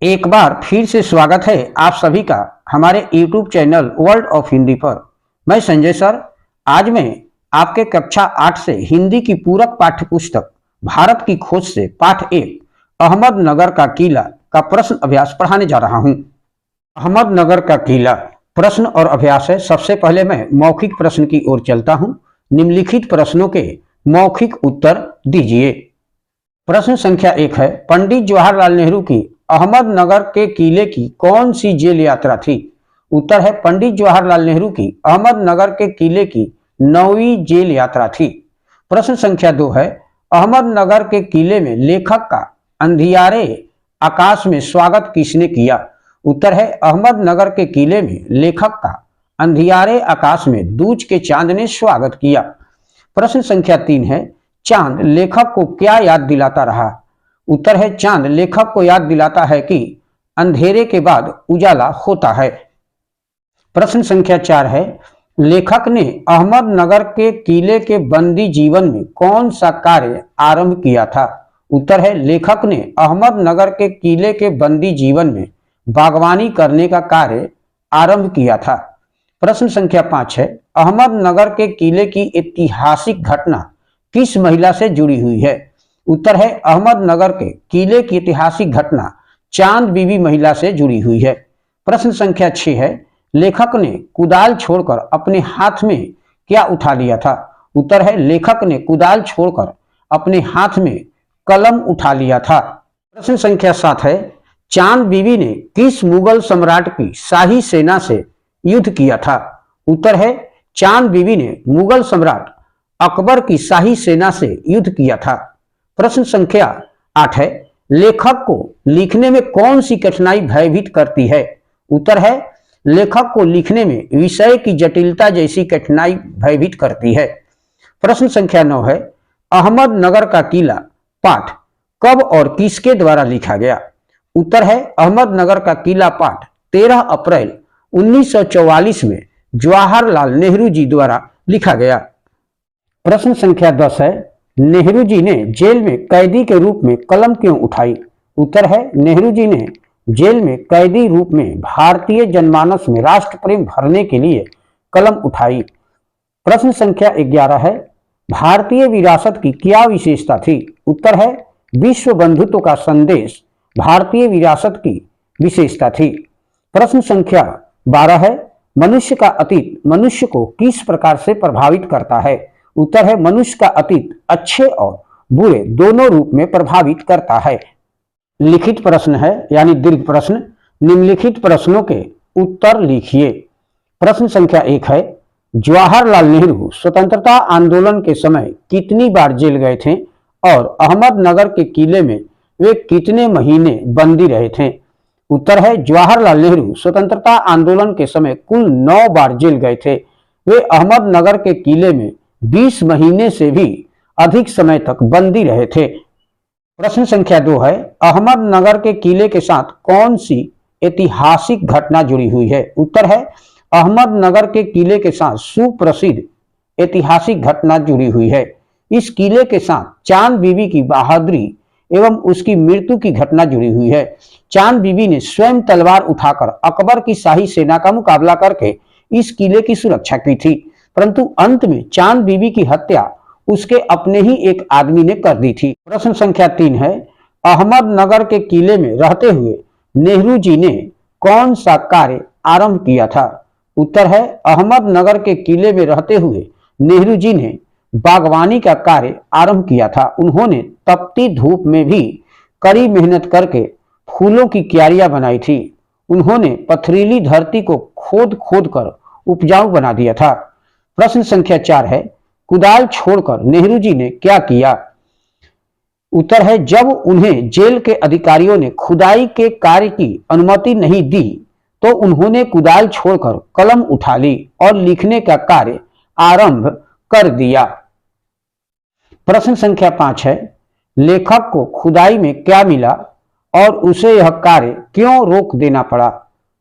एक बार फिर से स्वागत है आप सभी का हमारे YouTube channel world of Hindi पर। मैं संजय सर। आज मैं आपके कक्षा 8 से हिंदी की पूरक पाठ्य पुस्तक भारत की खोज से पाठ 1 अहमदनगर का किला का प्रश्न अभ्यास पढ़ाने जा रहा हूं। अहमदनगर का किला प्रश्न और अभ्यास है। सबसे पहले मैं मौखिक प्रश्न की ओर चलता हूं। निम्नलिखित प्रश्नों के मौखिक उत्तर दीजिए। प्रश्न संख्या 1 है, पंडित जवाहरलाल नेहरू की अहमदनगर के किले की कौन सी जेल यात्रा थी? उत्तर है पंडित जवाहरलाल नेहरू की अहमदनगर के किले की 9वीं जेल यात्रा थी। प्रश्न संख्या 2 है, अहमदनगर के किले में लेखक का अंधियारे आकाश में स्वागत किसने किया? उत्तर है अहमदनगर के किले में लेखक का अंधियारे आकाश में दूज के चांद ने स्वागत किया। प्रश्न संख्या 3 है, चांद लेखक को क्या याद दिलाता रहा? उत्तर है चांद लेखक को याद दिलाता है कि अंधेरे के बाद उजाला होता है। प्रश्न संख्या 4 है, लेखक ने अहमदनगर के किले के बंदी जीवन में कौन सा कार्य आरंभ किया था? उत्तर है लेखक ने अहमदनगर के किले के बंदी जीवन में बागवानी करने का कार्य आरंभ किया था। प्रश्न संख्या 5 है, अहमदनगर के किले की ऐतिहासिक घटना किस महिला से जुड़ी हुई है? उत्तर है अहमदनगर के किले की ऐतिहासिक घटना चांद बीबी महिला से जुड़ी हुई है। प्रश्न संख्या 6 है, लेखक ने कुदाल छोड़कर अपने हाथ में क्या उठा लिया था? उत्तर है लेखक ने कुदाल छोड़कर अपने हाथ में कलम उठा लिया था। प्रश्न संख्या 7 है, चांद बीबी ने किस मुगल सम्राट की शाही सेना से युद्ध किया था? उत्तर है चांद बीबी ने मुगल सम्राट अकबर की शाही सेना से युद्ध किया था। प्रश्न संख्या 8 है, लेखक को लिखने में कौन सी कठिनाई भयभीत करती है? उत्तर है लेखक को लिखने में विषय की जटिलता जैसी कठिनाई भयभीत करती है। प्रश्न संख्या 9 है, अहमदनगर का किला पाठ कब और किसके द्वारा लिखा गया? उत्तर है अहमदनगर का किला पाठ 13 अप्रैल 1944 में जवाहरलाल नेहरू जी द्वारा लिखा गया। प्रश्न संख्या 10 है, नेहरू जी ने जेल में कैदी के रूप में कलम क्यों उठाई? उत्तर है नेहरू जी ने जेल में कैदी रूप में भारतीय जनमानस में राष्ट्र प्रेम भरने के लिए कलम उठाई। प्रश्न संख्या 11 है, भारतीय विरासत की क्या विशेषता थी? उत्तर है विश्व बंधुत्व का संदेश भारतीय विरासत की विशेषता थी। प्रश्न संख्या 12 है, मनुष्य का अतीत मनुष्य को किस प्रकार से प्रभावित करता है? उत्तर है मनुष्य का अतीत अच्छे और बुरे दोनों रूप में प्रभावित करता है। लिखित प्रश्न है यानी दीर्घ प्रश्न। निम्नलिखित प्रश्नों के उत्तर लिखिए। प्रश्न संख्या 1 है, जवाहरलाल नेहरू स्वतंत्रता आंदोलन के समय कितनी बार जेल गए थे और अहमदनगर के किले में वे कितने महीने बंदी रहे थे? उत्तर है जवाहरलाल नेहरू स्वतंत्रता आंदोलन के समय कुल 9 बार जेल गए थे। वे अहमदनगर के किले में 20 महीने से भी अधिक समय तक बंदी रहे थे। प्रश्न संख्या 2 है, अहमदनगर के किले के साथ कौन सी ऐतिहासिक घटना जुड़ी हुई है? उत्तर है अहमदनगर के किले के साथ सुप्रसिद्ध ऐतिहासिक घटना जुड़ी हुई है। इस किले के साथ चांद बीबी की बहादुरी एवं उसकी मृत्यु की घटना जुड़ी हुई है। चांद बीबी ने स्वयं तलवार उठाकर अकबर की शाही सेना का मुकाबला करके इस किले की सुरक्षा की थी, परंतु अंत में चांद बीबी की हत्या उसके अपने ही एक आदमी ने कर दी थी। प्रश्न संख्या 3 है, अहमदनगर के किले में रहते हुए नेहरू जी ने कौन सा कार्य आरंभ किया था? उत्तर है अहमदनगर के किले में रहते हुए नेहरू जी ने बागवानी का कार्य आरंभ किया था। उन्होंने तपती धूप में भी कड़ी मेहनत करके फूलों की क्यारियां बनाई थी। उन्होंने पथरीली धरती को खोद खोद कर उपजाऊ बना दिया था। प्रश्न संख्या 4 है, कुदाल छोड़कर नेहरू जी ने क्या किया? उत्तर है जब उन्हें जेल के अधिकारियों ने खुदाई के कार्य की अनुमति नहीं दी तो उन्होंने कुदाल छोड़कर कलम उठा ली और लिखने का कार्य आरंभ कर दिया। प्रश्न संख्या 5 है, लेखक को खुदाई में क्या मिला और उसे यह कार्य क्यों रोक देना पड़ा?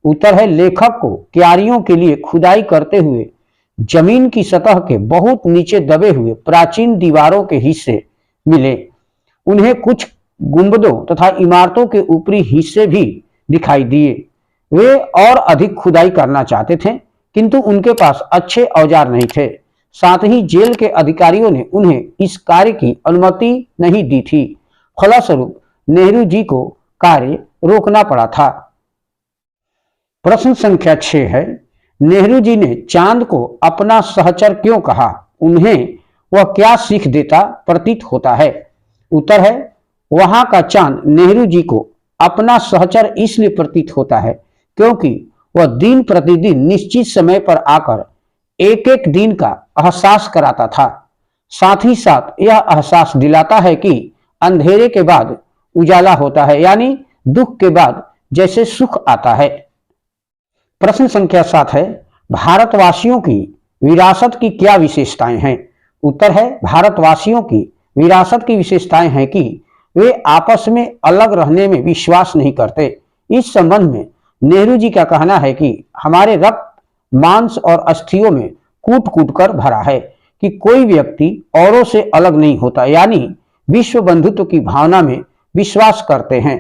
उत्तर है लेखक को क्यारियों के लिए खुदाई करते हुए जमीन की सतह के बहुत नीचे दबे हुए प्राचीन दीवारों के हिस्से मिले। उन्हें कुछ गुंबदों तथा इमारतों के ऊपरी हिस्से भी दिखाई दिए। वे और अधिक खुदाई करना चाहते थे, किंतु उनके पास अच्छे औजार नहीं थे। साथ ही जेल के अधिकारियों ने उन्हें इस कार्य की अनुमति नहीं दी थी। फलस्वरूप नेहरू जी को कार्य रोकना पड़ा था। प्रश्न संख्या 6 है, नेहरू जी ने चांद को अपना सहचर क्यों कहा? उन्हें वह क्या सीख देता प्रतीत होता है? उत्तर है, वहां का चांद नेहरू जी को अपना सहचर इसलिए प्रतीत होता है क्योंकि वह दिन प्रतिदिन निश्चित समय पर आकर एक एक दिन का एहसास कराता था। साथ ही साथ यह एहसास दिलाता है कि अंधेरे के बाद उजाला होता है, यानी दुख के बाद जैसे सुख आता है। प्रश्न संख्या 7 है, भारतवासियों की विरासत की क्या विशेषताएं हैं? उत्तर है, भारतवासियों की विरासत की विशेषताएं हैं कि वे आपस में अलग रहने में विश्वास नहीं करते। इस संबंध में नेहरू जी का कहना है कि हमारे रक्त, मांस और अस्थियों में कूट कूट कर भरा है कि कोई व्यक्ति औरों से अलग नहीं होता, यानी विश्व बंधुत्व की भावना में विश्वास करते हैं।